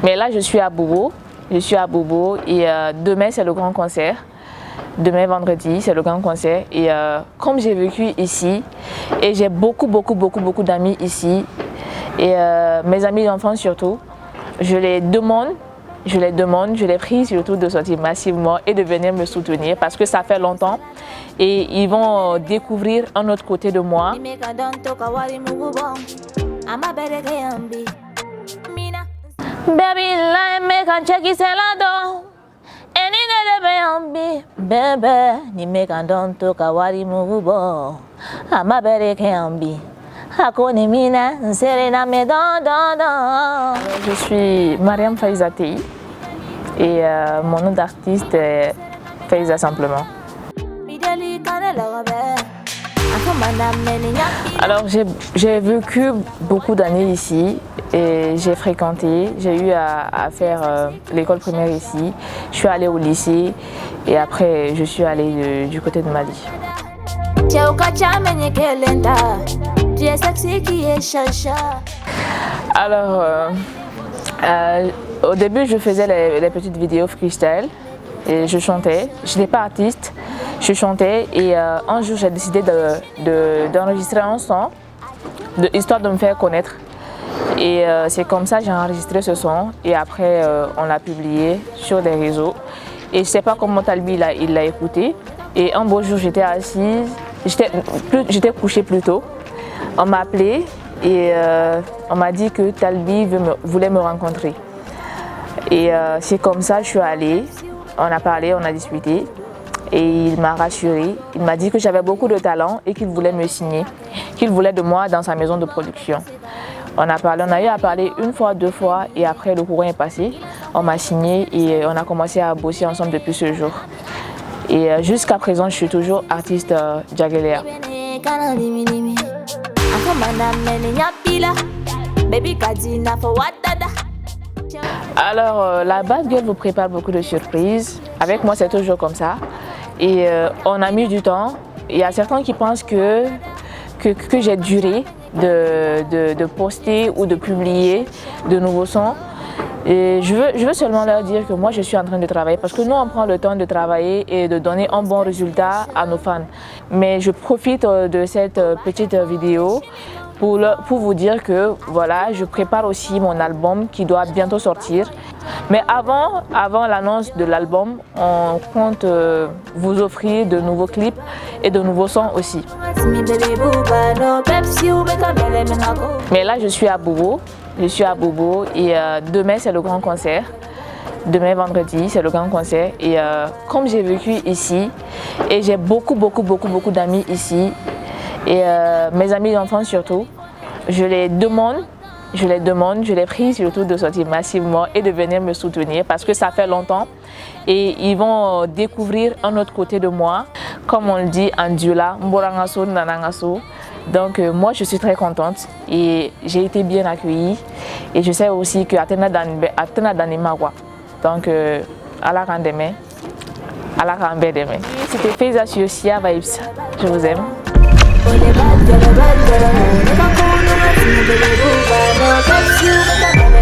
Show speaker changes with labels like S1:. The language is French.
S1: Mais là, je suis à Bobo. Je suis à Bobo et demain, c'est le grand concert. Demain, vendredi, c'est le grand concert. Et comme j'ai vécu ici, et j'ai beaucoup d'amis ici, et mes amis d'enfance surtout, je les prie surtout de sortir massivement et de venir me soutenir parce que ça fait longtemps et ils vont découvrir un autre côté de moi. Je suis Mariam Faiza Tei et mon nom d'artiste est Faiza simplement. Alors j'ai vécu beaucoup d'années ici et j'ai fréquenté, j'ai eu à faire l'école primaire ici, je suis allée au lycée et après je suis allée du côté de Mali. Alors au début je faisais les petites vidéos freestyle et je chantais, je n'étais pas artiste. Je chantais et un jour j'ai décidé d'enregistrer un son, histoire de me faire connaître. Et c'est comme ça que j'ai enregistré ce son et après on l'a publié sur des réseaux. Et je ne sais pas comment Talbi il l'a écouté. Et un beau jour j'étais assise, j'étais couchée plutôt. On m'a appelé et on m'a dit que Talbi voulait me rencontrer. Et c'est comme ça que je suis allée, on a parlé, on a discuté. Et il m'a rassurée, il m'a dit que j'avais beaucoup de talent et qu'il voulait me signer, qu'il voulait de moi dans sa maison de production. On a eu à parler une fois, deux fois et après le courant est passé. On m'a signé et on a commencé à bosser ensemble depuis ce jour. Et jusqu'à présent, je suis toujours artiste Djagelea. Alors, la Bad Girl vous prépare beaucoup de surprises. Avec moi, c'est toujours comme ça. Et on a mis du temps. Il y a certains qui pensent que j'ai duré de poster ou de publier de nouveaux sons. Et je veux seulement leur dire que moi je suis en train de travailler parce que nous on prend le temps de travailler et de donner un bon résultat à nos fans. Mais je profite de cette petite vidéo pour vous dire que voilà, je prépare aussi mon album qui doit bientôt sortir. Mais avant l'annonce de l'album, on compte vous offrir de nouveaux clips et de nouveaux sons aussi. Mais là, je suis à Bobo. Je suis à Bobo et demain, c'est le grand concert. Demain, vendredi, c'est le grand concert. Et comme j'ai vécu ici, et j'ai beaucoup d'amis ici, et mes amis d'enfance surtout, je les prie surtout de sortir massivement et de venir me soutenir parce que ça fait longtemps et ils vont découvrir un autre côté de moi. Comme on le dit en Diola, Mborangaso Nanangaso. Donc moi je suis très contente et j'ai été bien accueillie et je sais aussi que Atena Danimagwa. Donc à la rendemain, à la rendemain demain. C'était Faiza sur Sia Vibes. Je vous aime. Believe